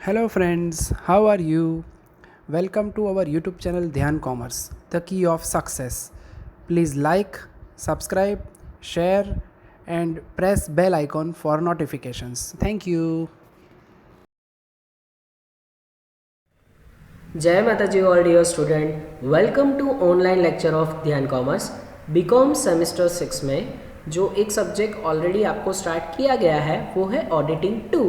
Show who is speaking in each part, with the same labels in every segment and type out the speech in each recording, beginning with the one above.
Speaker 1: Hello, friends, how are you? Welcome to our YouTube channel Dhyan Commerce, the key of success. Please like, subscribe, share, and press bell icon for notifications. Thank you.
Speaker 2: जय माता जी all dear student, welcome to online lecture of Dhyan commerce BCom semester 6 में जो एक subject already आपको start किया गया है वो है ऑडिटिंग 2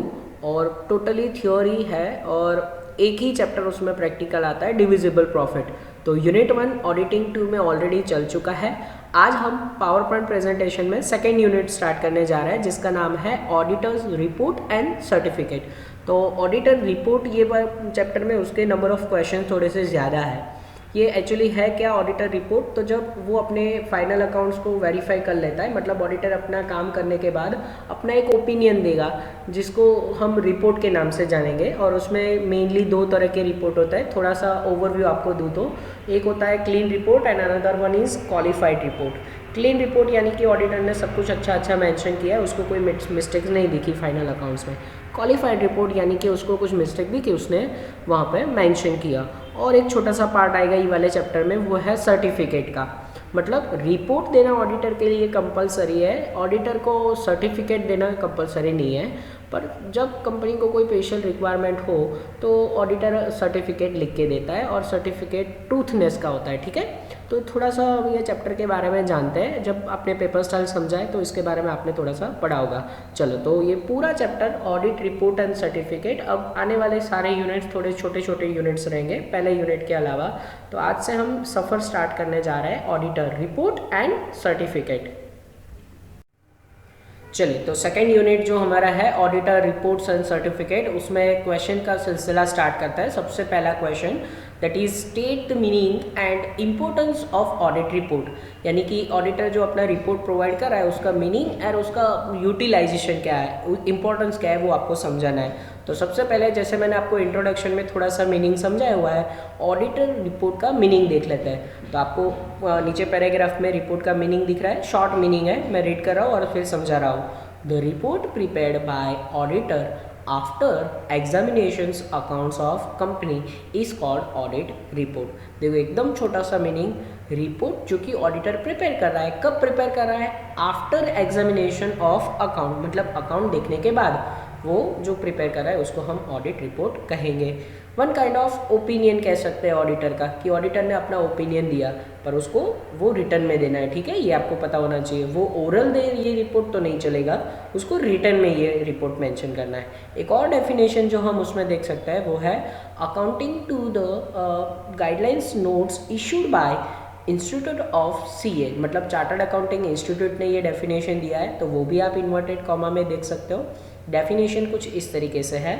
Speaker 2: और टोटली थ्योरी है और एक ही चैप्टर उसमें प्रैक्टिकल आता है डिविजिबल प्रॉफिट। तो यूनिट 1 ऑडिटिंग 2 में ऑलरेडी चल चुका है। आज हम पावर पॉइंट प्रेजेंटेशन में सेकेंड यूनिट स्टार्ट करने जा रहे हैं जिसका नाम है ऑडिटर्स रिपोर्ट एंड सर्टिफिकेट। तो ऑडिटर रिपोर्ट ये चैप्टर में उसके नंबर ऑफ क्वेश्चन थोड़े से ज़्यादा है। ये एक्चुअली है क्या ऑडिटर रिपोर्ट, तो जब वो अपने फाइनल अकाउंट्स को वेरीफाई कर लेता है, मतलब ऑडिटर अपना काम करने के बाद अपना एक ओपिनियन देगा जिसको हम रिपोर्ट के नाम से जानेंगे। और उसमें मेनली दो तरह के रिपोर्ट होता है। थोड़ा सा ओवरव्यू आपको दूँ तो एक होता है clean report and another one is qualified report. Clean report यानी कि ऑडिटर ने सब कुछ अच्छा मेंशन किया है, उसको कोई मिस्टेक्स नहीं दिखी फाइनल अकाउंट्स में। क्वालिफाइड रिपोर्ट यानी कि उसको कुछ मिस्टेक दिखी, उसने वहाँ पे मेंशन किया। और एक छोटा सा पार्ट आएगा ये वाले चैप्टर में, वो है सर्टिफिकेट का। मतलब रिपोर्ट देना ऑडिटर के लिए कंपलसरी है, ऑडिटर को सर्टिफिकेट देना कंपलसरी नहीं है। पर जब कंपनी को कोई स्पेशल रिक्वायरमेंट हो तो ऑडिटर सर्टिफिकेट लिख के देता है और सर्टिफिकेट ट्रूथनेस का होता है। ठीक है, तो थोड़ा सा ये चैप्टर के बारे में जानते हैं। जब आपने पेपर स्टाइल समझा है तो इसके बारे में आपने थोड़ा सा पढ़ा होगा। चलो, तो ये पूरा chapter audit report and certificate. अब आने वाले सारे यूनिट्स थोड़े छोटे छोटे यूनिट्स रहेंगे पहले यूनिट के अलावा। तो आज से हम सफ़र स्टार्ट करने जा रहे हैं ऑडिटर रिपोर्ट एंड सर्टिफिकेट। चलिए, तो सेकेंड यूनिट जो हमारा है ऑडिटर रिपोर्ट्स एंड सर्टिफिकेट, उसमें क्वेश्चन का सिलसिला स्टार्ट करता है। सबसे पहला question that is state the meaning and importance of audit report. यानी कि ऑडिटर जो अपना रिपोर्ट प्रोवाइड कर रहा है उसका मीनिंग और उसका यूटिलाइजेशन क्या है, इंपॉर्टेंस क्या है, वो आपको समझाना है। तो सबसे पहले जैसे मैंने आपको इंट्रोडक्शन में थोड़ा सा मीनिंग समझाया हुआ है, ऑडिटर रिपोर्ट का मीनिंग देख लेते हैं। तो आपको नीचे पैराग्राफ में रिपोर्ट का मीनिंग दिख रहा है, शॉर्ट मीनिंग है, मैं रीड कर रहा हूँ और फिर समझा रहा हूँ। The report prepared by auditor after examinations accounts of company is called audit report. देखो एकदम छोटा सा मीनिंग, रिपोर्ट जो कि ऑडिटर प्रिपेयर कर रहा है, कब प्रिपेयर कर रहा है? आफ्टर एग्जामिनेशन ऑफ अकाउंट, मतलब अकाउंट देखने के बाद वो जो प्रिपेयर कर रहा है उसको हम ऑडिट रिपोर्ट कहेंगे। वन काइंड ऑफ ओपिनियन कह सकते हैं ऑडिटर का, कि ऑडिटर ने अपना ओपिनियन दिया पर उसको वो रिटर्न में देना है। ठीक है, ये आपको पता होना चाहिए। वो ओरल दे ये रिपोर्ट तो नहीं चलेगा, उसको रिटर्न में ये रिपोर्ट मेंशन करना है। एक और डेफिनेशन जो हम उसमें देख सकते हैं वो है accounting to the guidelines notes issued by institute of CA, मतलब चार्टर्ड अकाउंटिंग इंस्टीट्यूट ने ये डेफिनेशन दिया है, तो वो भी आप इन्वर्टेड कॉमा में देख सकते हो। डेफिनेशन कुछ इस तरीके से है,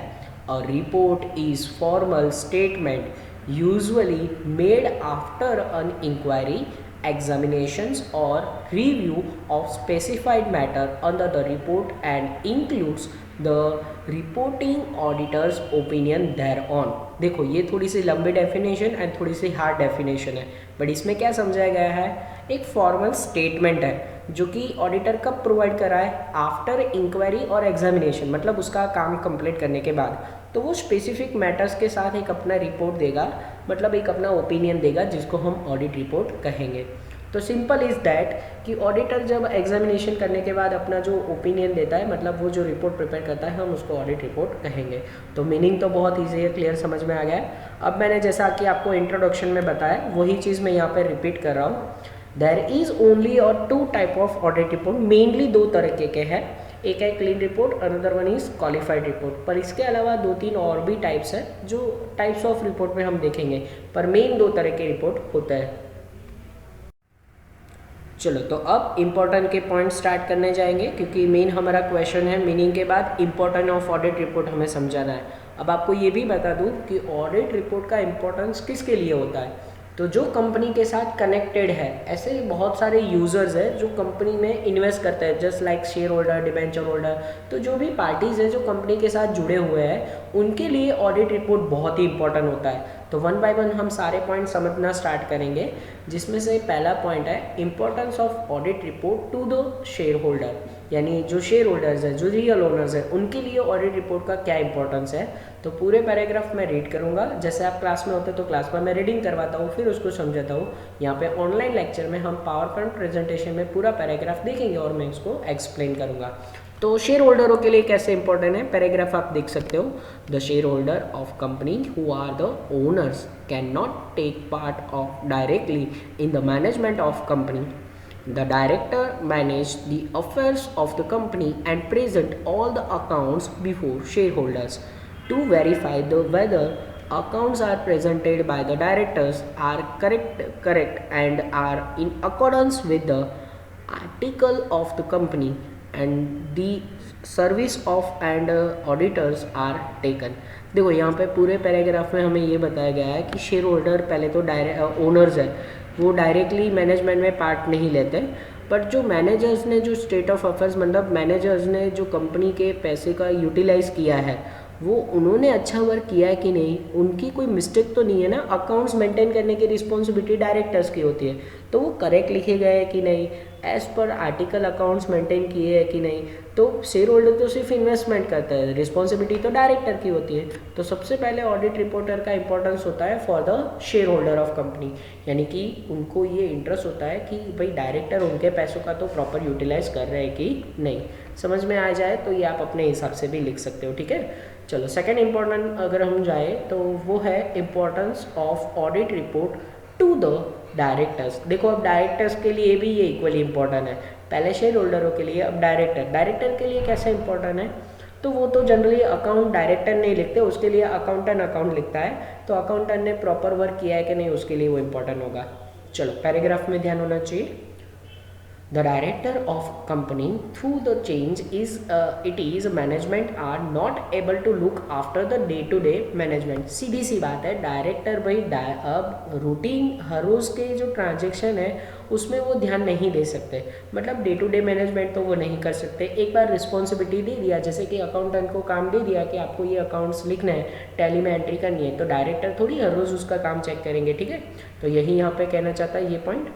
Speaker 2: a report is formal statement usually made after an inquiry, examinations or review of specified matter under the report and includes the reporting auditor's opinion thereon। देखो ये थोड़ी सी लंबी डेफिनेशन एंड थोड़ी सी हार्ड डेफिनेशन है, बट इसमें क्या समझाया गया है, एक फॉर्मल स्टेटमेंट है जो कि ऑडिटर कब प्रोवाइड कर रहा है? आफ्टर इंक्वायरी और एग्जामिनेशन, मतलब उसका काम कंप्लीट करने के बाद। तो वो स्पेसिफिक मैटर्स के साथ एक अपना रिपोर्ट देगा, मतलब एक अपना ओपिनियन देगा जिसको हम ऑडिट रिपोर्ट कहेंगे। तो सिंपल इज़ दैट कि ऑडिटर जब एग्जामिनेशन करने के बाद अपना जो ओपिनियन देता है, मतलब वो जो रिपोर्ट प्रिपेयर करता है, हम उसको ऑडिट रिपोर्ट कहेंगे। तो मीनिंग तो बहुत ईजी है, क्लियर समझ में आ गया है। अब मैंने जैसा कि आपको इंट्रोडक्शन में बताया वही चीज़ मैं यहाँ पर रिपीट कर रहा हूँ। देयर इज़ ओनली और two type of audit report, mainly दो तरीके के हैं। एक है clean report, another one is qualified report. पर इसके अलावा दो तीन और भी टाइप्स है जो टाइप्स ऑफ रिपोर्ट में हम देखेंगे, पर मेन दो तरह के रिपोर्ट होता है। चलो, तो अब इम्पोर्टेंट के पॉइंट स्टार्ट करने जाएंगे, क्योंकि मेन हमारा क्वेश्चन है मीनिंग के बाद इम्पोर्टेंट ऑफ ऑडिट रिपोर्ट हमें समझाना है। अब आपको ये भी बता दूँ कि ऑडिट रिपोर्ट का इम्पोर्टेंस किसके लिए होता है। तो जो कंपनी के साथ कनेक्टेड है, ऐसे बहुत सारे यूज़र्स हैं जो कंपनी में इन्वेस्ट करते हैं, just like share holder, debenture holder. तो जो भी पार्टीज़ हैं जो कंपनी के साथ जुड़े हुए हैं उनके लिए ऑडिट रिपोर्ट बहुत ही इंपॉर्टेंट होता है। तो वन बाय वन हम सारे पॉइंट समझना स्टार्ट करेंगे, जिसमें से पहला पॉइंट है importance of audit report to the share holder. यानी जो शेयर होल्डर्स हैं, जो रियल ओनर्स हैं, उनके लिए ऑडिट रिपोर्ट का क्या इंपॉर्टेंस है। तो पूरे पैराग्राफ में रीड करूँगा, जैसे आप क्लास में होते तो क्लास में मैं रीडिंग करवाता हूँ, फिर उसको समझाता हूँ। यहाँ पे ऑनलाइन लेक्चर में हम पावर पॉइंट प्रेजेंटेशन में पूरा पैराग्राफ देखेंगे और मैं इसको एक्सप्लेन करूँगा। तो शेयर होल्डरों के लिए कैसे इंपॉर्टेंट है, पैराग्राफ आप देख सकते हो। The share holder of company who are the owners cannot take part of directly in the management of company. The director manage the affairs of the company and present all the accounts before shareholders to verify whether accounts are presented by the directors are correct and are in accordance with the article of the company, and the service of and auditors are taken. देखो यहाँ पे पूरे paragraph में हमें ये बताया गया है कि शेयर होल्डर पहले तो ओनर्स है, वो डायरेक्टली मैनेजमेंट में पार्ट नहीं लेते, बट जो मैनेजर्स ने जो स्टेट ऑफ अफेयर्स मतलब मैनेजर्स ने जो कंपनी के पैसे का यूटिलाइज़ किया है, वो उन्होंने अच्छा वर्क किया है कि नहीं, उनकी कोई मिस्टेक तो नहीं है ना। अकाउंट्स मेंटेन करने की रिस्पॉन्सिबिलिटी डायरेक्टर्स की होती है, तो वो करेक्ट लिखे गए हैं कि नहीं, as per article accounts maintain किए हैं कि नहीं। तो शेयर होल्डर तो सिर्फ इन्वेस्टमेंट करता है, रिस्पॉन्सिबिलिटी तो डायरेक्टर की होती है। तो सबसे पहले ऑडिट रिपोर्टर का इंपॉर्टेंस होता है for the share holder of company, यानी कि उनको ये इंटरेस्ट होता है कि भाई डायरेक्टर उनके पैसों का तो प्रॉपर यूटिलाइज कर रहे हैं कि नहीं। समझ में आ जाए तो ये आप अपने हिसाब से भी लिख सकते हो, ठीक है। चलो सेकेंड इम्पोर्टेंट अगर हम जाए तो वो है importance of audit report to the directors. देखो अब डायरेक्टर्स के लिए भी ये इक्वली इंपॉर्टेंट है, पहले शेयर होल्डरों के लिए, अब डायरेक्टर के लिए कैसे इंपॉर्टेंट है, तो वो तो जनरली अकाउंट डायरेक्टर नहीं लिखते, उसके लिए अकाउंटेंट अकाउंट लिखता है। तो अकाउंटेंट ने प्रॉपर वर्क किया है कि नहीं, उसके लिए वो इंपॉर्टेंट होगा। चलो पैराग्राफ में ध्यान होना चाहिए। The director of company through the change is it is management are not able to look after the day to day management. सीधी सी बात है, डायरेक्टर भाई अब रूटीन हर रोज़ के जो ट्रांजेक्शन है उसमें वो ध्यान नहीं दे सकते, मतलब डे टू डे मैनेजमेंट तो वो नहीं कर सकते। एक बार रिस्पॉन्सिबिलिटी दे दिया, जैसे कि अकाउंटेंट को काम दे दिया कि आपको ये अकाउंट्स लिखना है, टैली में एंट्री करनी है, तो डायरेक्टर थोड़ी हर रोज़ उसका काम चेक करेंगे, ठीक है। तो यही यहाँ पे कहना चाहता है ये पॉइंट।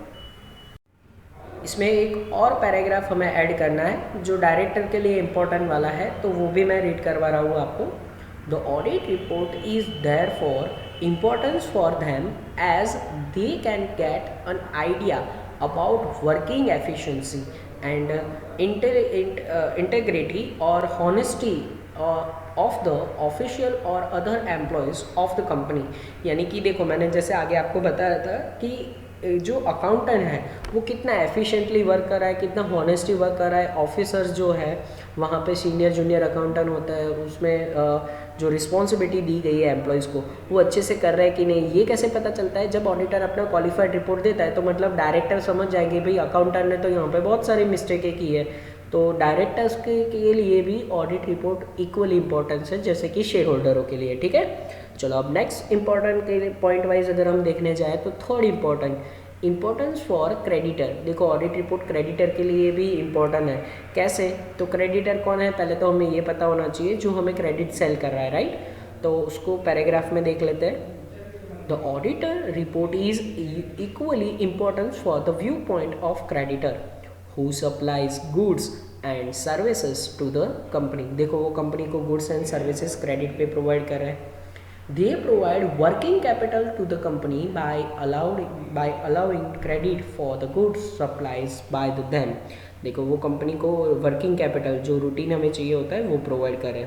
Speaker 2: इसमें एक और पैराग्राफ हमें ऐड करना है जो डायरेक्टर के लिए इम्पोर्टेंट वाला है, तो वो भी मैं रीड करवा रहा हूँ आपको। The audit report is there for importance for them as they can get an idea about working efficiency and integrity और हॉनेस्टी ऑफ द ऑफिशियल और other employees of the company. यानी कि देखो मैंने जैसे आगे आपको बताया था कि जो अकाउंटेंट है वो कितना एफिशिएंटली वर्क कर रहा है, कितना हॉनेस्टली वर्क कर रहा है। ऑफिसर्स जो है वहाँ पे सीनियर जूनियर अकाउंटेंट होता है, उसमें जो रिस्पॉन्सिबिलिटी दी गई है एम्प्लॉयज़ को वो अच्छे से कर रहे हैं कि नहीं। ये कैसे पता चलता है, जब ऑडिटर अपना क्वालिफाइड रिपोर्ट देता है तो मतलब डायरेक्टर समझ जाएंगे भाई अकाउंटेंट ने तो यहाँ पे बहुत सारी मिस्टेकें की है। तो डायरेक्टर्स के लिए भी ऑडिट रिपोर्ट इक्वली इंपॉर्टेंस है जैसे कि शेयर होल्डरों के लिए, ठीक है। चलो अब नेक्स्ट इंपॉर्टेंट के पॉइंट वाइज अगर हम देखने जाए तो थर्ड इम्पोर्टेंस फॉर क्रेडिटर। देखो ऑडिट रिपोर्ट क्रेडिटर के लिए भी इम्पोर्टेंट है। कैसे, तो क्रेडिटर कौन है पहले तो हमें ये पता होना चाहिए, जो हमें क्रेडिट सेल कर रहा है, राइट। तो उसको पैराग्राफ में देख लेते हैं। The auditor report is equally importance for the viewpoint of creditor who supplies goods and services to the company. देखो वो कंपनी को गुड्स एंड सर्विसेज क्रेडिट पे प्रोवाइड कर रहे हैं। They provide working capital to the company by allowing credit for the goods supplies by them. देखो वो company को वर्किंग कैपिटल जो रूटीन हमें चाहिए होता है वो प्रोवाइड करें।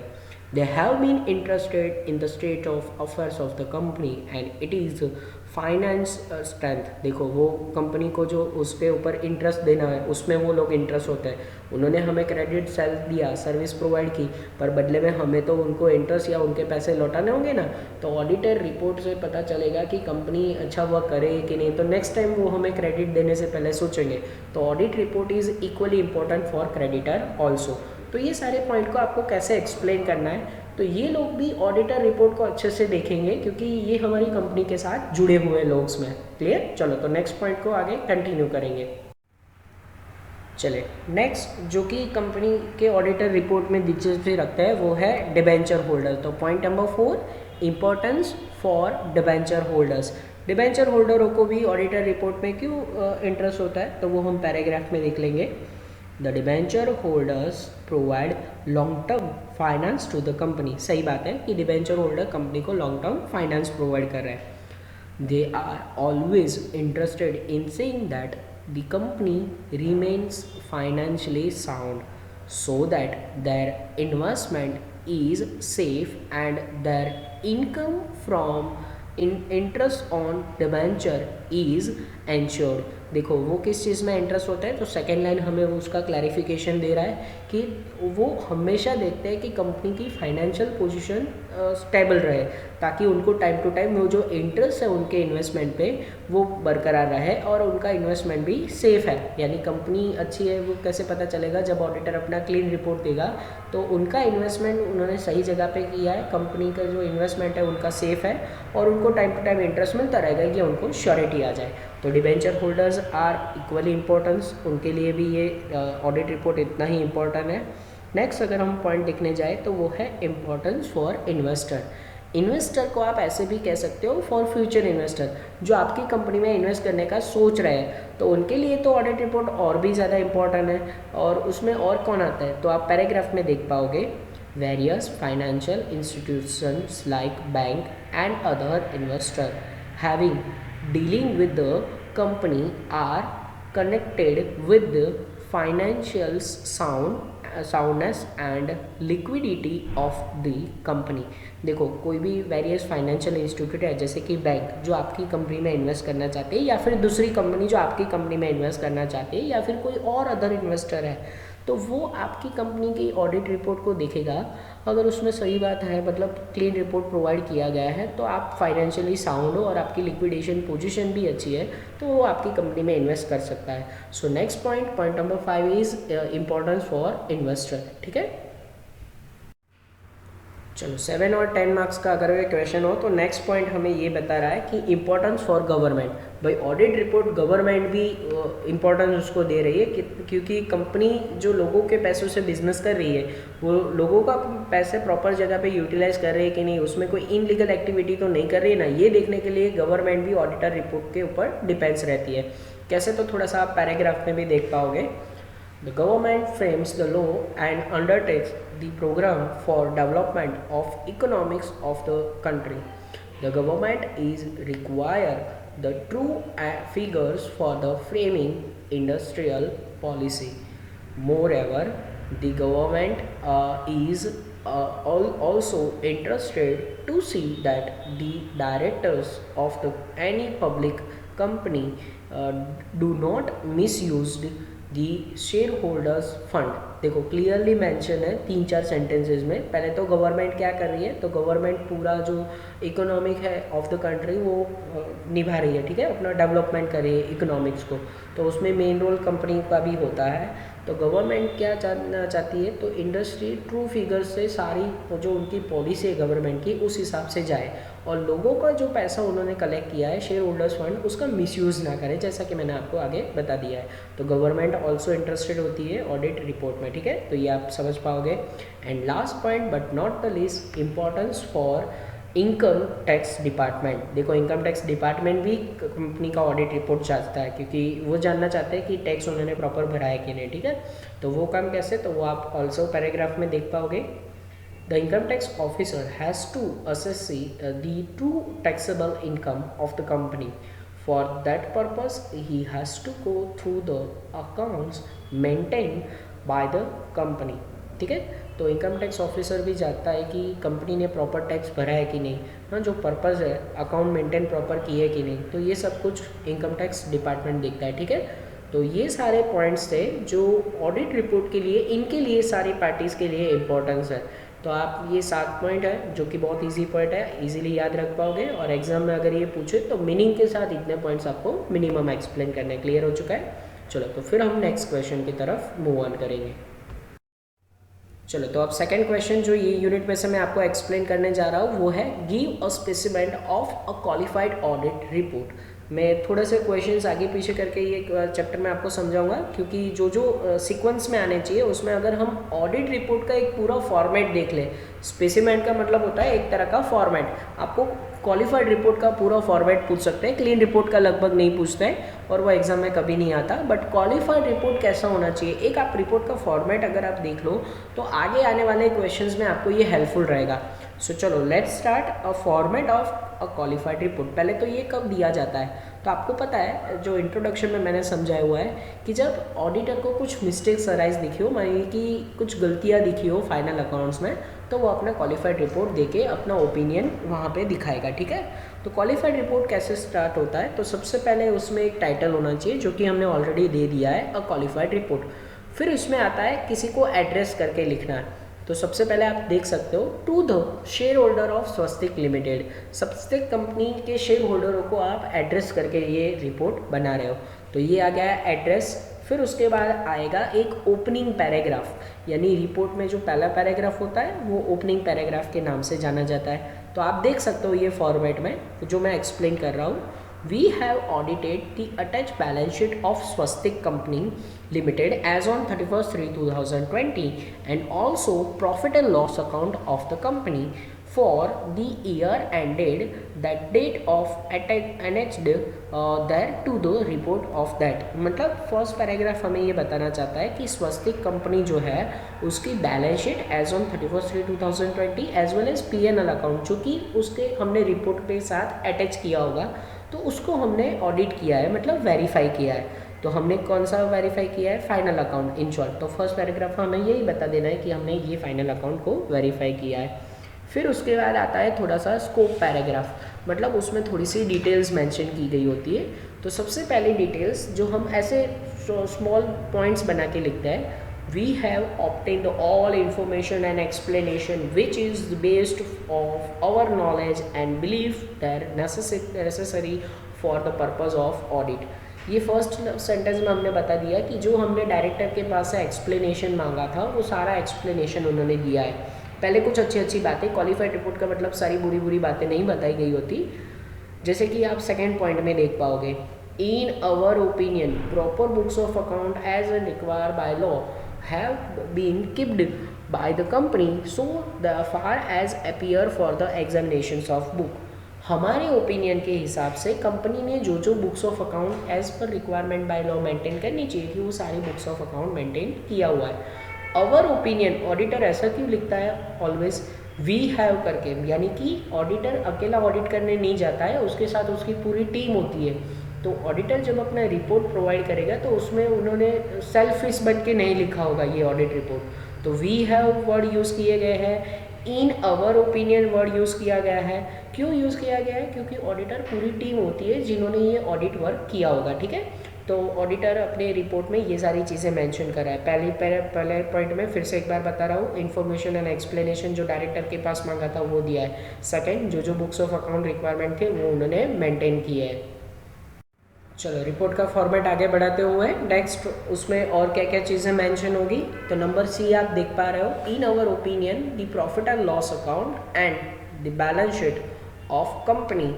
Speaker 2: They have been interested in the state of affairs of the company and it is finance strength. देखो वो कंपनी को जो उसके ऊपर इंटरेस्ट देना है उसमें वो लोग इंटरेस्ट होते हैं। उन्होंने हमें क्रेडिट सेल दिया, सर्विस प्रोवाइड की, पर बदले में हमें तो उनको इंटरेस्ट या उनके पैसे लौटाने होंगे ना। तो ऑडिटर रिपोर्ट से पता चलेगा कि कंपनी अच्छा वर्क करे कि नहीं, तो नेक्स्ट टाइम वो हमें क्रेडिट देने से पहले सोचेंगे। तो audit report is equally important for creditor also. तो ये सारे पॉइंट को आपको कैसे एक्सप्लेन करना है, तो ये लोग भी ऑडिटर रिपोर्ट को अच्छे से देखेंगे क्योंकि ये हमारी कंपनी के साथ जुड़े हुए लोग में। क्लियर। चलो तो नेक्स्ट पॉइंट को आगे कंटिन्यू करेंगे। चले नेक्स्ट जो कि कंपनी के ऑडिटर रिपोर्ट में दिलचस्पी रखता है वो है डिबेंचर होल्डर। तो point number 4 importance for debenture holders. Debenture होल्डरों को भी ऑडिटर रिपोर्ट में क्यों इंटरेस्ट होता है, तो वो हम पैराग्राफ में देख लेंगे। The debenture holders provide long term finance to the company. सही बात है कि डिबेंचर होल्डर कंपनी को लॉन्ग टर्म फाइनेंस प्रोवाइड कर रहे हैं। They are always interested in seeing that the company remains financially sound so that their investment is safe and their income from interest on debenture is ensured। देखो वो किस चीज़ में interest होता है, तो सेकेंड लाइन हमें वो उसका क्लैरिफिकेशन दे रहा है कि वो हमेशा देखते हैं कि कंपनी की फाइनेंशियल पोजीशन स्टेबल रहे, ताकि उनको टाइम टू टाइम वो जो इंटरेस्ट है उनके इन्वेस्टमेंट पे वो बरकरार रहे और उनका इन्वेस्टमेंट भी सेफ है। यानी कंपनी अच्छी है वो कैसे पता चलेगा, जब ऑडिटर अपना क्लीन रिपोर्ट देगा तो उनका इन्वेस्टमेंट उन्होंने सही जगह पे किया है, कंपनी का जो इन्वेस्टमेंट है उनका सेफ है और उनको टाइम टू टाइम इंटरेस्ट मिलता रहेगा कि उनको श्योरिटी आ जाए। तो debenture holders are equally importance, उनके लिए भी ये ऑडिट रिपोर्ट इतना ही इम्पोर्टेंट है। नेक्स्ट अगर हम पॉइंट देखने जाए तो वो है इम्पोर्टेंस फॉर इन्वेस्टर। इन्वेस्टर को आप ऐसे भी कह सकते हो फॉर फ्यूचर इन्वेस्टर, जो आपकी कंपनी में इन्वेस्ट करने का सोच रहे हैं, तो उनके लिए तो ऑडिट रिपोर्ट और भी ज़्यादा इम्पोर्टेंट है। और उसमें और कौन आता है, तो आप पैराग्राफ में देख पाओगे various financial institutions like bank and other investor having dealing with the company are connected with the financial soundness and liquidity of the company. देखो कोई भी वेरियस फाइनेंशियल इंस्टीट्यूट है जैसे कि बैंक जो आपकी कंपनी में इन्वेस्ट करना चाहते हैं, या फिर दूसरी कंपनी जो आपकी कंपनी में इन्वेस्ट करना चाहते हैं, या फिर कोई और अदर इन्वेस्टर है, तो वो आपकी कंपनी की ऑडिट रिपोर्ट को देखेगा। अगर उसमें सही बात है, मतलब क्लीन रिपोर्ट प्रोवाइड किया गया है, तो आप फाइनेंशियली साउंड हो और आपकी लिक्विडेशन पोजीशन भी अच्छी है, तो वो आपकी कंपनी में इन्वेस्ट कर सकता है। So next point number 5 is importance for investor. ठीक है, चलो 7 और 10 मार्क्स का अगर ये क्वेश्चन हो तो नेक्स्ट पॉइंट हमें ये बता रहा है कि इम्पोर्टेंस फॉर गवर्नमेंट। भाई ऑडिट रिपोर्ट गवर्नमेंट भी इम्पोर्टेंस उसको दे रही है क्योंकि कंपनी जो लोगों के पैसों से बिजनेस कर रही है वो लोगों का पैसे प्रॉपर जगह पे यूटिलाइज कर रही है कि नहीं, उसमें कोई इनलीगल एक्टिविटी तो नहीं कर रही है ना, ये देखने के लिए गवर्नमेंट भी ऑडिटर रिपोर्ट के ऊपर डिपेंड्स रहती है। कैसे, तो थोड़ा सा आप पैराग्राफ में भी देख पाओगे। The government frames the law and undertakes the program for development of economics of the country. The government is require the true figures for the framing industrial policy. Moreover, the government is also interested to see that the directors of any public company do not misuse the share holders fund. देखो clearly mention है 3-4 sentences में। पहले तो government क्या कर रही है, तो गवर्नमेंट पूरा जो इकोनॉमिक है ऑफ द कंट्री वो निभा रही है, ठीक है, अपना डेवलपमेंट कर रही है इकोनॉमिक्स को, तो उसमें मेन रोल कंपनी का भी होता है। तो गवर्नमेंट क्या जानना चाहती है, तो इंडस्ट्री ट्रू फिगर्स से सारी जो उनकी पॉलिसी है गवर्नमेंट की उस हिसाब से जाए और लोगों का जो पैसा उन्होंने कलेक्ट किया है शेयर होल्डर्स फंड उसका मिसयूज़ ना करें, जैसा कि मैंने आपको आगे बता दिया है। तो गवर्नमेंट ऑल्सो इंटरेस्टेड होती है ऑडिट रिपोर्ट में, ठीक है, तो ये आप समझ पाओगे। And last point but not the least, importance for income tax department. देखो इनकम टैक्स डिपार्टमेंट भी कंपनी का ऑडिट रिपोर्ट चाहता है क्योंकि वो जानना चाहते हैं कि टैक्स उन्होंने प्रॉपर भरा है कि नहीं, ठीक है। तो वो काम कैसे, तो वो आप ऑल्सो पैराग्राफ में देख पाओगे। The income tax officer has to assess the true taxable income of the company. For that purpose he has to go through the accounts maintain by the company, ठीक है। तो इनकम टैक्स ऑफिसर भी जानता है कि company ने proper tax भरा है कि नहीं, हाँ, जो पर्पज़ है अकाउंट मेंटेन प्रॉपर किए कि नहीं, तो ये सब कुछ इनकम टैक्स डिपार्टमेंट देखता है, ठीक है। तो ये सारे पॉइंट्स थे जो ऑडिट रिपोर्ट के लिए, इनके लिए सारी पार्टीज़ के लिए इम्पोर्टेंस है। तो आप ये 7 पॉइंट है जो कि बहुत ईजी पॉइंट है, इजीली याद रख पाओगे और एग्जाम में अगर ये पूछे तो मीनिंग के साथ इतने पॉइंट्स आपको मिनिमम एक्सप्लेन करने क्लियर हो चुका है। चलो तो फिर हम नेक्स्ट क्वेश्चन की तरफ मूव ऑन करेंगे। चलो तो अब सेकंड क्वेश्चन जो ये यूनिट में से मैं आपको एक्सप्लेन करने जा रहा हूँ वो है give a specimen of a qualified audit report. मैं थोड़े से क्वेश्चंस आगे पीछे करके ये चैप्टर में आपको समझाऊंगा, क्योंकि जो जो सीक्वेंस में आने चाहिए उसमें अगर हम ऑडिट रिपोर्ट का एक पूरा फॉर्मेट देख लें, स्पेसिमेन का मतलब होता है एक तरह का फॉर्मेट, आपको क्वालिफाइड रिपोर्ट का पूरा फॉर्मेट पूछ सकते हैं, क्लीन रिपोर्ट का लगभग नहीं पूछते हैं और वो एग्जाम में कभी नहीं आता, बट क्वालिफाइड रिपोर्ट कैसा होना चाहिए, एक आप रिपोर्ट का फॉर्मेट अगर आप देख लो तो आगे आने वाले क्वेश्चंस में आपको ये हेल्पफुल रहेगा। सो चलो let's start a format of a qualified report. पहले तो ये कब दिया जाता है, तो आपको पता है जो इंट्रोडक्शन में मैंने समझाया हुआ है कि जब ऑडिटर को कुछ मिस्टेक्स अराइज दिखी हो, मानिए कि कुछ गलतियाँ दिखी हो फाइनल अकाउंट्स में, तो वो अपना क्वालिफाइड रिपोर्ट देके अपना ओपिनियन वहाँ पे दिखाएगा, ठीक है। तो क्वालिफाइड रिपोर्ट कैसे स्टार्ट होता है, तो सबसे पहले उसमें एक टाइटल होना चाहिए जो कि हमने ऑलरेडी दे दिया है, अ क्वालिफाइड रिपोर्ट। फिर उसमें आता है किसी को एड्रेस करके लिखना है, तो सबसे पहले आप देख सकते हो to the share holder of Swastik limited, Swastik company के शेयर होल्डरों को आप एड्रेस करके ये रिपोर्ट बना रहे हो, तो ये आ गया एड्रेस। फिर उसके बाद आएगा एक ओपनिंग पैराग्राफ, यानी रिपोर्ट में जो पहला पैराग्राफ होता है वो ओपनिंग पैराग्राफ के नाम से जाना जाता है। तो आप देख सकते हो ये फॉर्मेट में जो मैं एक्सप्लेन कर रहा हूँ, we have audited the attached balance sheet of Swastik Company Limited as on 31st 3 2020 and also profit and loss account of the company for the year ended that date of annexed there to the report of that। मतलब first paragraph हमें ये बताना चाहता है कि स्वस्तिक company जो है उसकी balance sheet as on 31st 3 2020 as well as P&L account जो कि उसके हमने रिपोर्ट के साथ अटैच किया होगा, तो उसको हमने ऑडिट किया है, मतलब वेरीफाई किया है। तो हमने कौन सा वेरीफाई किया है, फाइनल अकाउंट इन शॉर्ट। तो फर्स्ट पैराग्राफ हमें यही बता देना है कि हमने ये फाइनल अकाउंट को वेरीफाई किया है। फिर उसके बाद आता है थोड़ा सा स्कोप पैराग्राफ, मतलब उसमें थोड़ी सी डिटेल्स मेंशन की गई होती है। तो सबसे पहले डिटेल्स जो हम ऐसे स्मॉल पॉइंट्स बना के लिखते हैं, we have obtained all information and explanation which is based of our knowledge and belief that necessary for the purpose of audit। ये फर्स्ट सेंटेंस में हमने बता दिया कि जो हमने डायरेक्टर के पास से एक्सप्लेनेशन मांगा था वो सारा एक्सप्लेनेशन उन्होंने दिया है। पहले कुछ अच्छी अच्छी बातें, क्वालिफाइड रिपोर्ट का मतलब सारी बुरी बुरी बातें नहीं बताई गई होती, जैसे कि आप सेकेंड पॉइंट में देख पाओगे, in our opinion proper books of account as required by law have been kept by the company so far as appear for the examinations of book। हमारे ओपिनियन के हिसाब से कंपनी ने जो जो books of account as per requirement by law maintain करनी चाहिए थी वो सारी बुक्स ऑफ अकाउंट मेंटेन किया हुआ है। अवर ओपिनियन, ऑडिटर ऐसा क्यों लिखता है ऑलवेज वी हैव करके, यानी कि ऑडिटर अकेला ऑडिट करने नहीं जाता है, उसके साथ उसकी पूरी टीम होती है। तो ऑडिटर जब अपना रिपोर्ट प्रोवाइड करेगा तो उसमें उन्होंने सेल्फिश बन के नहीं लिखा होगा ये ऑडिट रिपोर्ट। तो वी हैव वर्ड यूज़ किए गए हैं, इन अवर ओपिनियन वर्ड यूज़ किया गया है। क्यों यूज़ किया गया है, क्योंकि ऑडिटर पूरी टीम होती है जिन्होंने ये ऑडिट वर्क किया होगा, ठीक है। तो ऑडिटर अपने रिपोर्ट में ये सारी चीज़ें मेंशन कर रहा है। पहले पॉइंट में फिर से एक बार बता रहा हूँ, इन्फॉर्मेशन एंड एक्सप्लेनेशन जो डायरेक्टर के पास मांगा था वो दिया है। सेकंड, जो जो बुक्स ऑफ अकाउंट रिक्वायरमेंट थे वो उन्होंने मेंटेन किए हैं। चलो रिपोर्ट का फॉर्मेट आगे बढ़ाते हुए नेक्स्ट उसमें और क्या क्या चीज़ें मेंशन होगी, तो नंबर सी आप देख पा रहे हो, in our opinion the profit and loss account and the balance sheet of company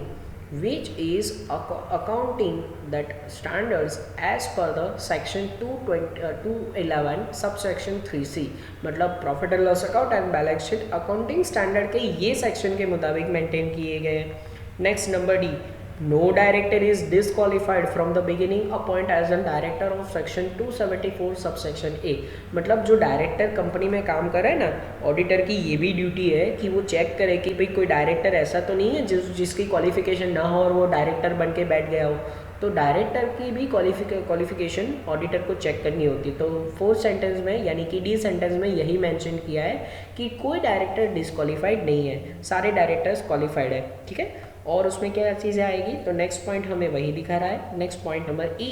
Speaker 2: which is accounting that standards as per the section 211 subsection 3C। मतलब profit and loss account and balance sheet accounting standard के ये section के मुताबिक maintain किए गए हैं। Next number D, no director is disqualified from the beginning appoint as a director of section 274 subsection A। मतलब जो डायरेक्टर कंपनी में काम कर रहे हैं ना, ऑडिटर की ये भी ड्यूटी है कि वो चेक करे कि भाई कोई डायरेक्टर ऐसा तो नहीं है जिसकी क्वालिफिकेशन ना हो और वो डायरेक्टर बन के बैठ गया हो। तो डायरेक्टर की भी क्वालिफिकेशन ऑडिटर को चेक करनी होती है। तो फोर्थ सेंटेंस में यानी कि डी सेंटेंस में यही मेंशन किया है कि कोई डायरेक्टर डिस्क्वालीफाइड नहीं है, सारे डायरेक्टर्स क्वालिफाइड है, ठीक है। और उसमें क्या चीज़ें आएगी, तो नेक्स्ट पॉइंट हमें वही दिखा रहा है। Next point number E,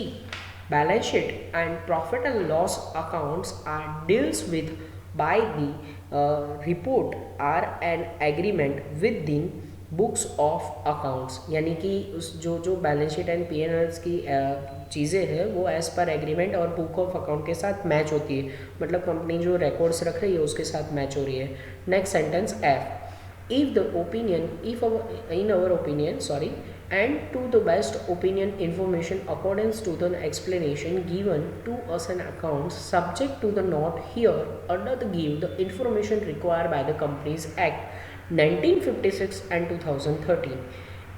Speaker 2: balance sheet and profit and loss accounts are deals with by the report are an agreement with the books of accounts, यानी कि उस जो बैलेंस शीट एंड P&Ls की चीज़ें हैं वो एज़ पर एग्रीमेंट और book of account के साथ मैच होती है, मतलब कंपनी जो रिकॉर्ड्स रख रही है उसके साथ मैच हो रही है। Next sentence F, if the opinion if our in our opinion sorry and to the best opinion information accordance to the explanation given to us an account subject to the note here under the give the information required by the Companies Act 1956 and 2013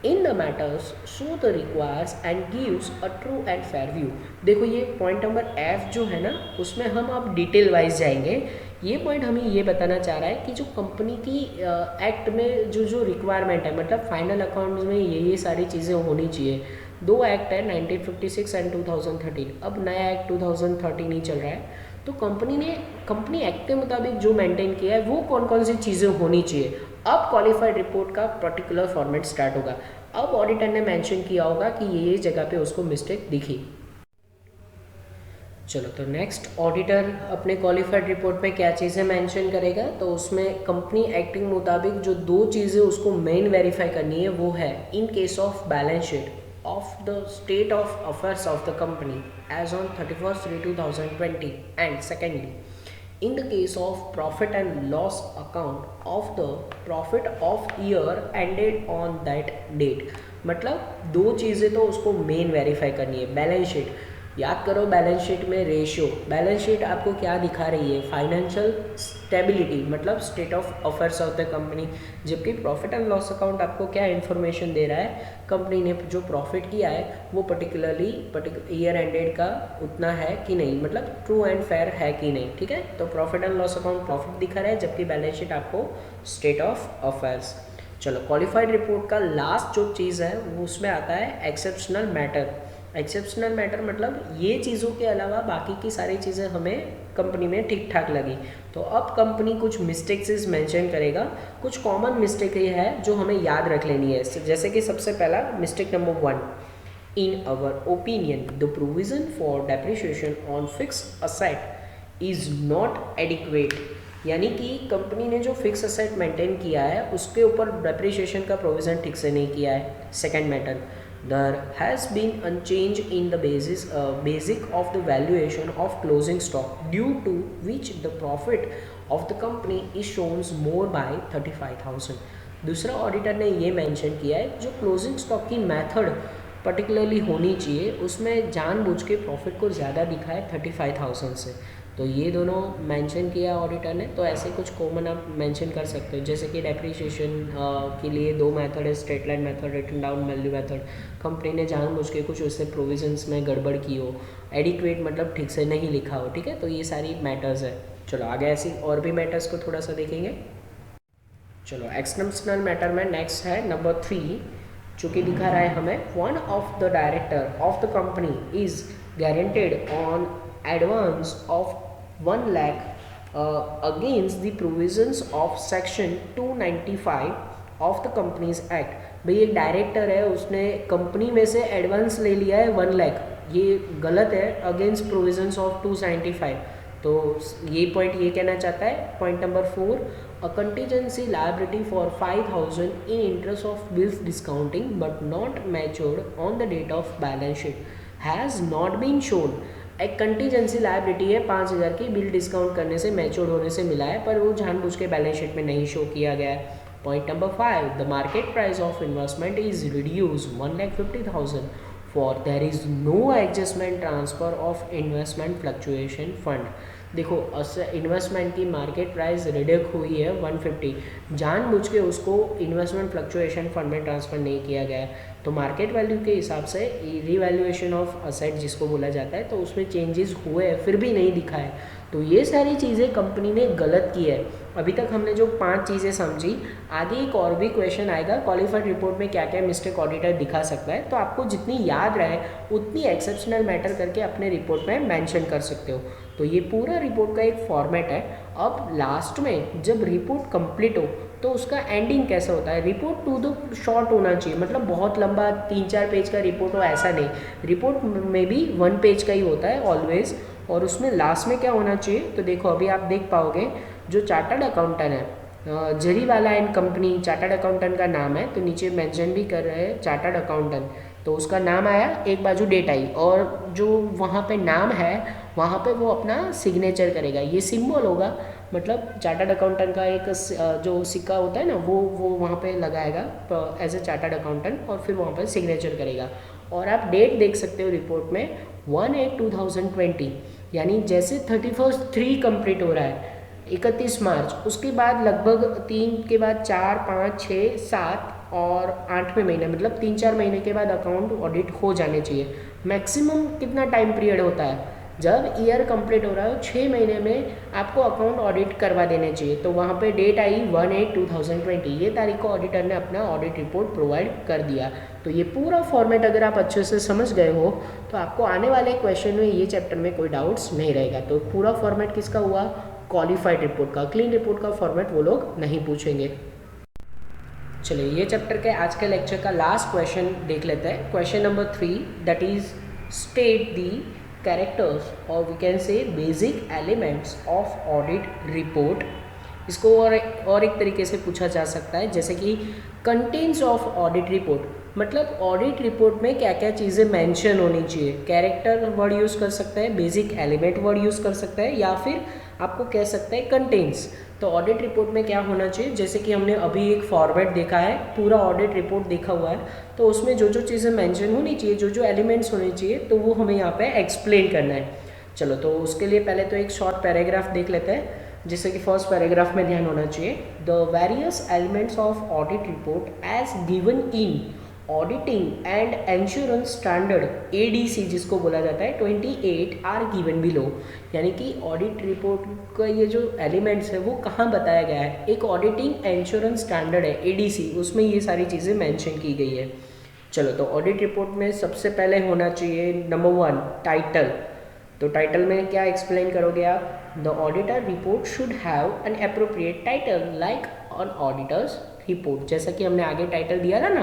Speaker 2: in the matters so the requires and gives a true and fair view. देखो ये point number F जो है ना उसमें हम अब detail wise जाएंगे। ये पॉइंट हमें ये बताना चाह रहा है कि जो कंपनी की एक्ट में जो जो रिक्वायरमेंट है मतलब फाइनल अकाउंट्स में ये सारी चीज़ें होनी चाहिए। दो एक्ट है 1956 एंड 2013, अब नया एक्ट 2013 ही चल रहा है। तो कंपनी एक्ट के मुताबिक जो मेंटेन किया है वो कौन कौन सी चीज़ें होनी चाहिए। अब क्वालिफाइड रिपोर्ट का पर्टिकुलर फॉर्मेट स्टार्ट होगा। अब ऑडिटर ने मेंशन किया होगा कि ये जगह पे उसको मिस्टेक दिखी। चलो तो नेक्स्ट ऑडिटर अपने क्वालिफाइड रिपोर्ट में क्या चीज़ें मेंशन करेगा, तो उसमें कंपनी एक्ट के मुताबिक जो दो चीज़ें उसको मेन वेरीफाई करनी है वो है in case of balance sheet of the state of affairs of the company as on 31st 2020 and secondly in the case of profit and loss account of the profit of year ended on that date। मतलब दो चीज़ें तो उसको main verify करनी है। Balance sheet याद करो, balance sheet में रेशियो, बैलेंस शीट आपको क्या दिखा रही है, फाइनेंशियल स्टेबिलिटी मतलब state of affairs of the company, जबकि प्रॉफिट एंड लॉस अकाउंट आपको क्या इन्फॉर्मेशन दे रहा है, कंपनी ने जो प्रॉफिट किया है वो पर्टिकुलरली ईयर एंडेड का उतना है कि नहीं, मतलब ट्रू एंड फेयर है कि नहीं। ठीक है, तो profit and loss account profit दिखा रहा है जबकि बैलेंस शीट आपको स्टेट ऑफ अफेयर्स। चलो क्वालिफाइड रिपोर्ट का लास्ट जो चीज़ है वो उसमें आता है एक्सेप्शनल मैटर। एक्सेप्शनल मैटर मतलब ये चीज़ों के अलावा बाकी की सारी चीज़ें हमें कंपनी में ठीक ठाक लगी। तो अब कंपनी कुछ मिस्टेक्स मेंशन करेगा, कुछ कॉमन मिस्टेक ये है जो हमें याद रख लेनी है। जैसे कि सबसे पहला mistake number 1, in our opinion the provision for depreciation on fix asset is not adequate, यानी कि कंपनी ने जो फिक्स असेट मेंटेन किया है उसके ऊपर डेप्रिसिएशन का प्रोविज़न ठीक से नहीं किया है। Second matter, there has been a change in the basic of the valuation of closing stock due to which the profit of the company is shown more by 35,000। दूसरा ऑडिटर ने ये mention किया है जो क्लोजिंग स्टॉक की method particularly होनी चाहिए उसमें जानबूझ के प्रॉफिट को ज़्यादा दिखा है 35,000 से। तो ये दोनों मेंशन किया ऑडिटर ने। तो ऐसे कुछ कॉमन आप मेंशन कर सकते हो, जैसे कि डेप्रिसिएशन के लिए दो मेथड है, straight line method, written down value method. Company ने जानबूझ के कुछ उससे प्रोविजंस में गड़बड़ की हो, एडिक्वेट मतलब ठीक से नहीं लिखा हो। ठीक है, तो ये सारी मैटर्स है। चलो आगे ऐसी और भी मैटर्स को थोड़ा सा देखेंगे। चलो एक्सटर्नल मैटर में नेक्स्ट है नंबर 3, जो कि दिखा रहा है हमें one of the director of the company is guaranteed on advance of 1 lakh against the provisions of section 295 of the Companies Act। भाई एक डायरेक्टर है, उसने कंपनी में से एडवांस ले लिया है 1 लाख, ये गलत है, अगेंस्ट प्रोविजंस ऑफ 295। तो ये पॉइंट ये कहना चाहता है। Point number 4, a contingency liability for 5,000 in interest of bills discounting but not matured on the date of balance sheet has not been shown. एक कंटीजेंसी लायबिलिटी है 5,000 की, बिल डिस्काउंट करने से मैच्योर्ड होने से मिला है पर वो जानबूझ के बैलेंस शीट में नहीं शो किया गया है। Point number 5, the market price of investment is reduce 1,50,000 for there is no adjustment transfer of investment fluctuation fund. देखो इन्वेस्टमेंट की मार्केट प्राइस रिडक्ट हुई है 150, जानबूझ के उसको इन्वेस्टमेंट फ्लक्चुएशन फंड में ट्रांसफ़र नहीं किया गया है। तो मार्केट वैल्यू के हिसाब से रीवैल्यूएशन ऑफ असेट जिसको बोला जाता है, तो उसमें चेंजेस हुए हैं फिर भी नहीं दिखा है। तो ये सारी चीज़ें कंपनी ने गलत की है। अभी तक हमने जो 5 चीज़ें समझी, आगे एक और भी क्वेश्चन आएगा क्वालिफाइड रिपोर्ट में क्या क्या मिस्टेक ऑडिटर दिखा सकता है, तो आपको जितनी याद रहे उतनी एक्सेप्शनल मैटर करके अपने रिपोर्ट में मेंशन कर सकते हो। तो ये पूरा रिपोर्ट का एक फॉर्मेट है। अब लास्ट में जब रिपोर्ट कंप्लीट हो तो उसका एंडिंग कैसा होता है, रिपोर्ट टू द शॉर्ट होना चाहिए, मतलब बहुत लंबा 3-4 पेज का रिपोर्ट हो ऐसा नहीं, रिपोर्ट में भी 1 पेज का ही होता है ऑलवेज। और उसमें लास्ट में क्या होना चाहिए, तो देखो अभी आप देख पाओगे जो चार्टर्ड अकाउंटेंट है, Jariwala and company chartered accountant का नाम है, तो नीचे मेंशन भी कर रहे हैं चार्टर्ड अकाउंटेंट, तो उसका नाम आया, एक बाजू डेट आई, और जो वहाँ पे नाम है वहाँ पे वो अपना सिग्नेचर करेगा, ये सिंबल होगा मतलब चार्टर्ड अकाउंटेंट का एक जो सिक्का होता है ना वो वहाँ पे लगाएगा एज ए चार्टर्ड अकाउंटेंट और फिर वहाँ पे सिग्नेचर करेगा। और आप डेट देख सकते हो रिपोर्ट में 1/8/2020, यानी जैसे 31/3 कंप्लीट हो रहा है 31 मार्च, उसके बाद लगभग 3 के बाद 4 5 6 7 और 8वें महीने मतलब 3-4 महीने के बाद अकाउंट ऑडिट हो जाने चाहिए। मैक्सिमम कितना टाइम पीरियड होता है, जब ईयर कंप्लीट हो रहा है 6 महीने में आपको अकाउंट ऑडिट करवा देने चाहिए। तो वहाँ पे डेट आई 1/8/2020, ये तारीख को ऑडिटर ने अपना ऑडिट रिपोर्ट प्रोवाइड कर दिया। तो ये पूरा फॉर्मेट अगर आप अच्छे से समझ गए हो तो आपको आने वाले क्वेश्चन में ये चैप्टर में कोई डाउट्स नहीं रहेगा। तो पूरा फॉर्मेट किसका हुआ, क्वालिफाइड रिपोर्ट का। क्लीन रिपोर्ट का फॉर्मेट वो लोग नहीं पूछेंगे। चलिए ये चैप्टर के आज के लेक्चर का लास्ट क्वेश्चन देख लेते हैं। Question number 3, that is state the characters और we can say basic elements of audit report. इसको और एक तरीके से पूछा जा सकता है, जैसे कि कंटेंट्स ऑफ ऑडिट रिपोर्ट, मतलब ऑडिट रिपोर्ट में क्या क्या चीज़ें मेंशन होनी चाहिए। कैरेक्टर वर्ड यूज़ कर सकते हैं, बेसिक एलिमेंट वर्ड यूज़ कर सकते हैं, या फिर आपको कह सकते हैं कंटेंट्स। तो ऑडिट रिपोर्ट में क्या होना चाहिए, जैसे कि हमने अभी एक फॉर्मेट देखा है, पूरा ऑडिट रिपोर्ट देखा हुआ है, तो उसमें जो जो चीज़ें मेंशन होनी चाहिए, जो जो एलिमेंट्स होने चाहिए, तो वो हमें यहाँ पे एक्सप्लेन करना है। चलो तो उसके लिए पहले तो एक शॉर्ट पैराग्राफ देख लेते हैं, जिससे कि फर्स्ट पैराग्राफ में ध्यान होना चाहिए। The various elements of audit report as given in auditing and insurance standard ADC जिसको बोला जाता है 28 आर गिवन बिलो, यानी कि ऑडिट रिपोर्ट का ये जो एलिमेंट्स है वो कहाँ बताया गया है। एक ऑडिटिंग इंश्योरेंस स्टैंडर्ड है ADC, उसमें ये सारी चीज़ें मेंशन की गई है। चलो तो ऑडिट रिपोर्ट में सबसे पहले होना चाहिए नंबर 1 टाइटल। तो टाइटल में क्या एक्सप्लेन करोगे आप, the auditor report should have an appropriate title like on auditors report, जैसा कि हमने आगे टाइटल दिया था ना,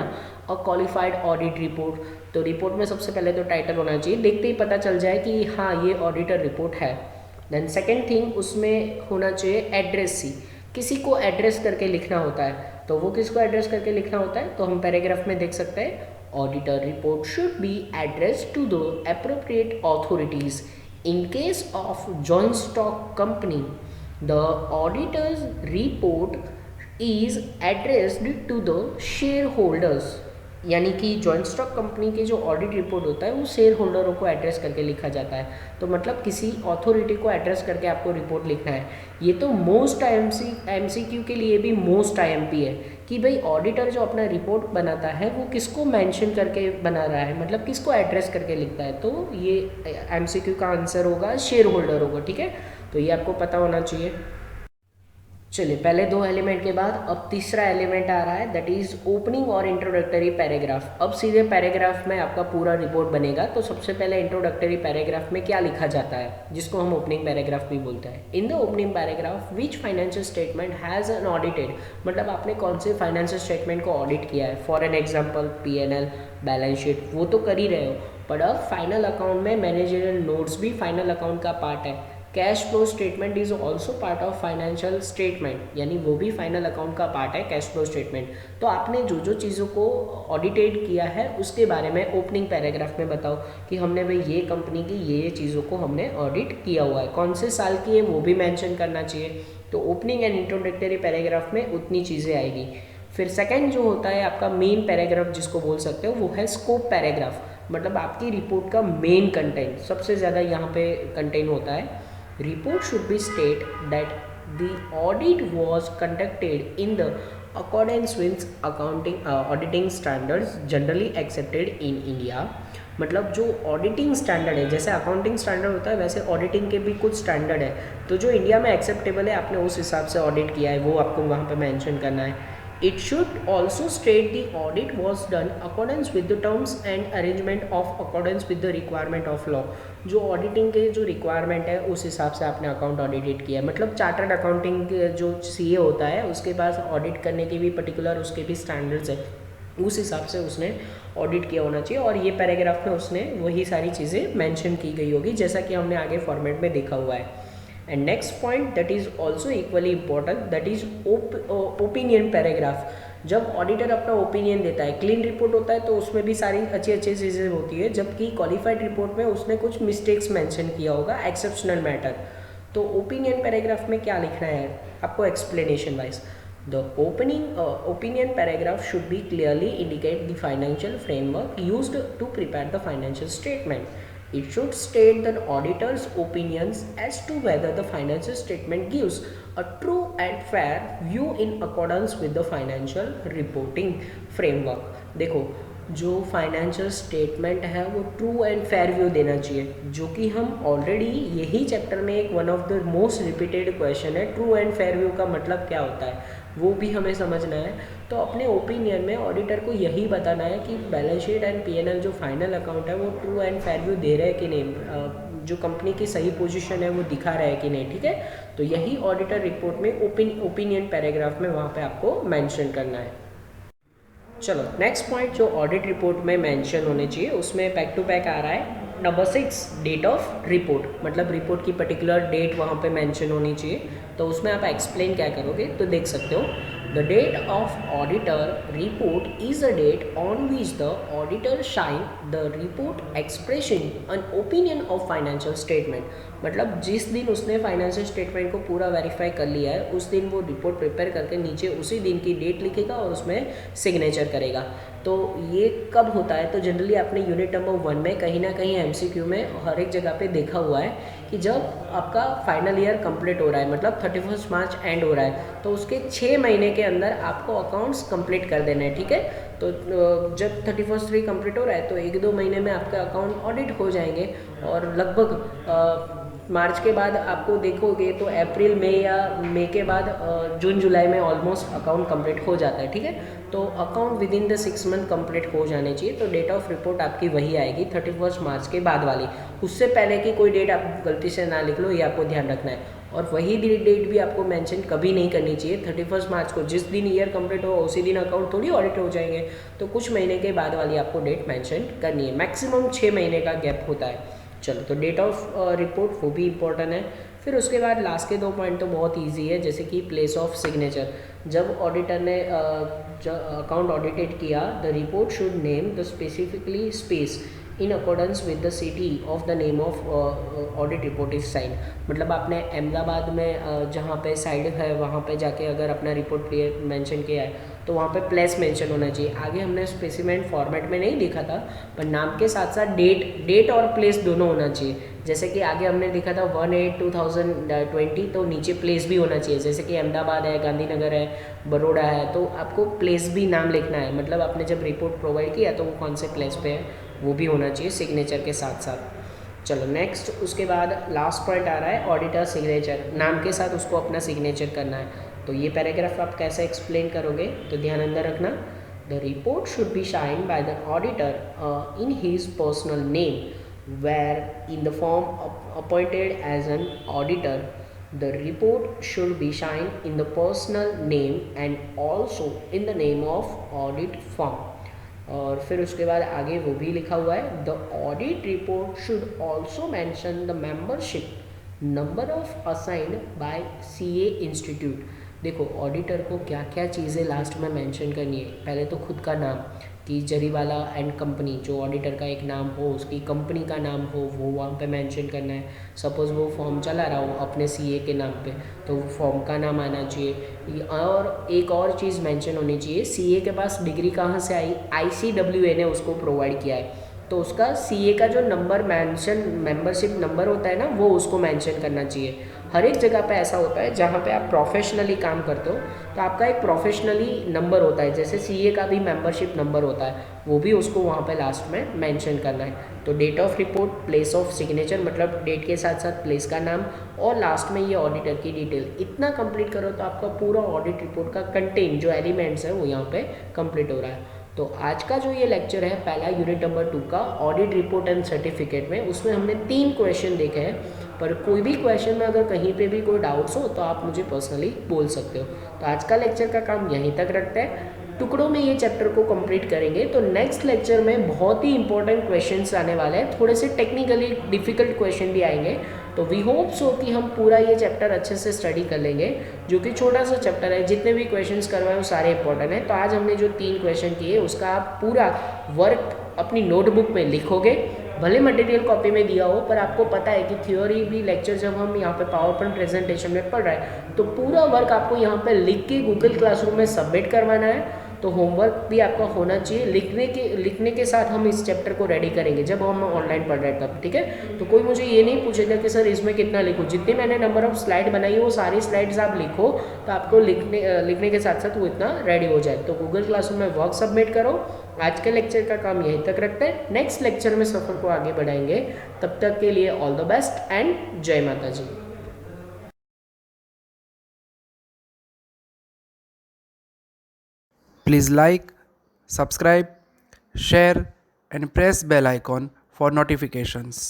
Speaker 2: अ क्वालिफाइड ऑडिट रिपोर्ट। तो रिपोर्ट में सबसे पहले तो टाइटल होना चाहिए, देखते ही पता चल जाए कि हाँ ये ऑडिटर रिपोर्ट है। देन सेकेंड थिंग, उसमें होना चाहिए एड्रेस सी, किसी को एड्रेस करके लिखना होता है। तो वो किसको एड्रेस करके लिखना होता है, तो हम पैराग्राफ में देख सकते हैं, auditor report should be address to the appropriate authorities. In case of joint stock company, the auditor's report is addressed to the shareholders, यानी कि जॉइंट स्टॉक कंपनी की जो ऑडिट रिपोर्ट होता है वो शेयर होल्डरों को एड्रेस करके लिखा जाता है। तो मतलब किसी अथॉरिटी को एड्रेस करके आपको रिपोर्ट लिखना है। ये तो मोस्ट MCQ के लिए भी मोस्ट IMP है कि भाई ऑडिटर जो अपना रिपोर्ट बनाता है वो किसको मेंशन करके बना रहा है, मतलब किसको एड्रेस करके लिखता है। तो ये MCQ का आंसर होगा शेयर होल्डर होगा, ठीक है। तो ये आपको पता होना चाहिए। चलिए पहले 2 एलिमेंट के बाद अब तीसरा एलिमेंट आ रहा है, दैट इज ओपनिंग और इंट्रोडक्टरी पैराग्राफ। अब सीधे पैराग्राफ में आपका पूरा रिपोर्ट बनेगा। तो सबसे पहले इंट्रोडक्टरी पैराग्राफ में क्या लिखा जाता है, जिसको हम ओपनिंग पैराग्राफ भी बोलते हैं। In the opening paragraph which financial statement has an audited, मतलब आपने कौन से फाइनेंशियल स्टेटमेंट को ऑडिट किया है। For an example P&L, balance sheet, वो तो कर ही रहे हो, पर अब फाइनल अकाउंट में मैनेजरियल नोट्स भी फाइनल अकाउंट का पार्ट है। Cash flow statement is also part of financial statement, यानी वो भी फाइनल अकाउंट का पार्ट है कैश फ्लो स्टेटमेंट। तो आपने जो जो चीज़ों को ऑडिटेड किया है उसके बारे में ओपनिंग पैराग्राफ में बताओ कि हमने भाई ये कंपनी की ये चीज़ों को हमने ऑडिट किया हुआ है, कौन से साल की है वो भी मेंशन करना चाहिए। तो ओपनिंग एंड इंट्रोडक्टरी पैराग्राफ में उतनी चीज़ें आएगी। फिर सेकेंड जो होता है आपका मेन पैराग्राफ जिसको बोल सकते हो, वो है स्कोप पैराग्राफ, मतलब आपकी रिपोर्ट का मेन कंटेंट सबसे ज़्यादा यहाँ पे कंटेंट होता है। Report should be state that the audit was conducted in the accordance with auditing standards generally accepted in India। मतलब जो ऑडिटिंग स्टैंडर्ड है, जैसे अकाउंटिंग स्टैंडर्ड होता है वैसे ऑडिटिंग के भी कुछ स्टैंडर्ड है। तो जो इंडिया में एक्सेप्टेबल है आपने उस हिसाब से ऑडिट किया है वो आपको वहाँ पे मेंशन करना है। It should also state the audit was done accordance with the terms and arrangement of accordance with the requirement of law। जो ऑडिटिंग के जो रिक्वायरमेंट है उस हिसाब से आपने अकाउंट ऑडिटेड किया है। मतलब चार्टर्ड अकाउंटिंग जो CA होता है उसके पास ऑडिट करने के भी पर्टिकुलर उसके भी स्टैंडर्ड्स है, उस हिसाब से उसने ऑडिट किया होना चाहिए। और ये पैराग्राफ में उसने वही सारी चीज़ें मेंशन की गई होगी जैसा कि हमने आगे फॉर्मेट में देखा हुआ है। And next point that is also equally important, that is opinion paragraph. जब ऑडिटर अपना ओपिनियन देता है, क्लीन रिपोर्ट होता है तो उसमें भी सारी अच्छी अच्छी चीज़ें होती है, जबकि क्वालिफाइड रिपोर्ट में उसने कुछ मिस्टेक्स मेंशन किया होगा, एक्सेप्शनल मैटर। तो ओपिनियन पैराग्राफ में क्या लिखना है आपको explanation wise, the opinion paragraph should be clearly indicate the financial framework used to prepare the financial statement. It should state the auditor's opinions as to whether the financial statement gives a true and fair view in accordance with the financial reporting framework. देखो जो financial statement है वो true and fair view देना चाहिए, जो कि हम already यही चैप्टर में एक one of the most repeated question है, ट्रू एंड फेयर व्यू का मतलब क्या होता है वो भी हमें समझना है। तो अपने ओपिनियन में ऑडिटर को यही बताना है कि बैलेंस शीट एंड पीएनएल जो फाइनल अकाउंट है वो ट्रू एंड फेयर व्यू दे रहे हैं कि नहीं, जो कंपनी की सही पोजीशन है वो दिखा रहा है कि नहीं, ठीक है। तो यही ऑडिटर रिपोर्ट में ओपिनियन पैराग्राफ में वहाँ पे आपको मेंशन करना है। चलो नेक्स्ट पॉइंट जो ऑडिट रिपोर्ट में मेंशन होने चाहिए उसमें बैक टू बैक आ रहा है नंबर 6, डेट ऑफ रिपोर्ट, मतलब रिपोर्ट की पर्टिकुलर डेट वहाँ पे मेंशन होनी चाहिए। तो उसमें आप एक्सप्लेन क्या करोगे तो देख सकते हो, the date of auditor report is a date on which the auditor sign the report expression an opinion of financial statement, मतलब जिस दिन उसने फाइनेंशियल स्टेटमेंट को पूरा वेरीफाई कर लिया है उस दिन वो रिपोर्ट प्रिपेयर करके नीचे उसी दिन की डेट लिखेगा और उसमें सिग्नेचर करेगा। तो ये कब होता है, तो जनरली आपने यूनिट नंबर 1 में कहीं ना कहीं एमसीक्यू में हर एक जगह पे देखा हुआ है कि जब आपका फाइनल ईयर कंप्लीट हो रहा है, मतलब 31 मार्च एंड हो रहा है, तो उसके 6 महीने के अंदर आपको अकाउंट्स कंप्लीट कर देने हैं, ठीक है। तो जब 31 कंप्लीट हो रहा है तो 1-2 महीने में आपका अकाउंट ऑडिट हो जाएंगे और लगभग मार्च के बाद आपको देखोगे तो अप्रैल मई या मई के बाद जून जुलाई में ऑलमोस्ट अकाउंट कंप्लीट हो जाता है, ठीक है। तो account with in the 6 month complete हो जाने चाहिए। तो डेट ऑफ रिपोर्ट आपकी वही आएगी 31 मार्च के बाद वाली, उससे पहले की कोई डेट आप गलती से ना लिख लो, ये आपको ध्यान रखना है। और वही डेट भी आपको मेंशन कभी नहीं करनी चाहिए 31 मार्च को, जिस दिन ईयर कंप्लीट हो उसी दिन अकाउंट थोड़ी ऑडिट हो जाएंगे। तो कुछ महीने के बाद वाली आपको डेट मेंशन करनी है, मैक्सिमम 6 महीने का गैप होता है। चलो तो डेट ऑफ रिपोर्ट वो भी इम्पोर्टेंट है। फिर उसके बाद लास्ट के 2 पॉइंट तो बहुत इजी है, जैसे कि प्लेस ऑफ सिग्नेचर। जब ऑडिटर ने अकाउंट ऑडिटेड किया, the report should name the specifically space in accordance with the city of the name of audit report is sine, मतलब आपने अहमदाबाद में जहाँ पे साइड है वहाँ पे जाके अगर अपना रिपोर्ट मेंशन किया है तो वहाँ पे प्लेस मेंशन होना चाहिए। आगे हमने स्पेसिमेंट फॉर्मेट में नहीं लिखा था, पर नाम के साथ साथ डेट और प्लेस दोनों होना चाहिए। जैसे कि आगे हमने लिखा था 1/8/2020, तो नीचे प्लेस भी होना चाहिए, जैसे कि अहमदाबाद है, गांधीनगर है, बड़ौदा है, तो आपको प्लेस भी नाम लिखना है, मतलब आपने जब रिपोर्ट प्रोवाइड किया तो वो कौन से प्लेस पे है वो भी होना चाहिए सिग्नेचर के साथ साथ। चलो नेक्स्ट उसके बाद लास्ट पॉइंट आ रहा है ऑडिटर सिग्नेचर, नाम के साथ उसको अपना सिग्नेचर करना है। तो ये पैराग्राफ आप कैसे एक्सप्लेन करोगे तो ध्यान अंदर रखना, the report should be sign by the auditor in his personal name where in the firm appointed as an auditor, the report should be sign in the personal name and also in the name of audit firm. और फिर उसके बाद आगे वो भी लिखा हुआ है, the audit report should also mention the membership number of assigned by CA institute. देखो ऑडिटर को क्या क्या चीज़ें लास्ट में मेंशन करनी है, पहले तो खुद का नाम कि जरीवाला एंड कंपनी, जो ऑडिटर का एक नाम हो उसकी कंपनी का नाम हो वो वहाँ पे मेंशन करना है। सपोज़ वो फॉर्म चला रहा हो अपने सीए के नाम पे तो फॉर्म का नाम आना चाहिए। और एक और चीज़ मेंशन होनी चाहिए, सीए के पास डिग्री कहाँ से आई, ICWA ने उसको प्रोवाइड किया है, तो उसका सीए का जो नंबर मेंशन मेंबरशिप नंबर होता है ना वो उसको मेंशन करना चाहिए। हर एक जगह पे ऐसा होता है जहाँ पे आप प्रोफेशनली काम करते हो तो आपका एक प्रोफेशनली नंबर होता है, जैसे सीए का भी मेंबरशिप नंबर होता है, वो भी उसको वहाँ पे लास्ट में मेंशन करना है। तो date of report, place of signature मतलब डेट के साथ साथ प्लेस का नाम, और लास्ट में ये ऑडिटर की डिटेल, इतना कंप्लीट करो तो आपका पूरा ऑडिट रिपोर्ट का कंटेंट जो एलिमेंट्स है वो यहाँ पे कंप्लीट हो रहा है। तो आज का जो ये लेक्चर है पहला यूनिट नंबर 2 का ऑडिट रिपोर्ट एंड सर्टिफिकेट में, उसमें हमने 3 क्वेश्चन देखे हैं, पर कोई भी क्वेश्चन में अगर कहीं पे भी कोई डाउट्स हो तो आप मुझे पर्सनली बोल सकते हो। तो आज का लेक्चर का काम यहीं तक रखते हैं, टुकड़ों में ये चैप्टर को कंप्लीट करेंगे। तो नेक्स्ट लेक्चर में बहुत ही इंपॉर्टेंट क्वेश्चंस आने वाले हैं, थोड़े से टेक्निकली डिफिकल्ट क्वेश्चन भी आएंगे। तो वी होप सो कि हम पूरा ये चैप्टर अच्छे से स्टडी कर लेंगे, जो कि छोटा सा चैप्टर है, जितने भी क्वेश्चंस करवाए वो सारे इंपॉर्टेंट हैं। तो आज हमने जो 3 क्वेश्चन किए उसका आप पूरा वर्क अपनी नोटबुक में लिखोगे भले मटेरियल कॉपी में दिया हो, पर आपको पता है कि थ्योरी भी लेक्चर जब हम यहाँ पे पावर पॉइंट प्रेजेंटेशन में पढ़ रहे हैं तो पूरा वर्क आपको यहाँ पे लिख के गूगल क्लासरूम में सबमिट करवाना है। तो होमवर्क भी आपका होना चाहिए। लिखने के साथ हम इस चैप्टर को रेडी करेंगे जब हम ऑनलाइन पढ़ रहे हैं तब, ठीक है। तो कोई मुझे ये नहीं पूछेगा कि सर इसमें कितना लिखूँ, जितनी मैंने नंबर ऑफ स्लाइड बनाई है वो सारी स्लाइड्स आप लिखो, तो आपको लिखने के साथ साथ वो इतना रेडी हो जाए। तो गूगल क्लासरूम में वर्क सबमिट करो। आज के लेक्चर का काम यहीं तक रखते हैं, नेक्स्ट लेक्चर में सफ़र को आगे बढ़ाएंगे। तब तक के लिए ऑल द बेस्ट एंड जय माता जी।
Speaker 1: Please like, subscribe, share and press bell icon for notifications.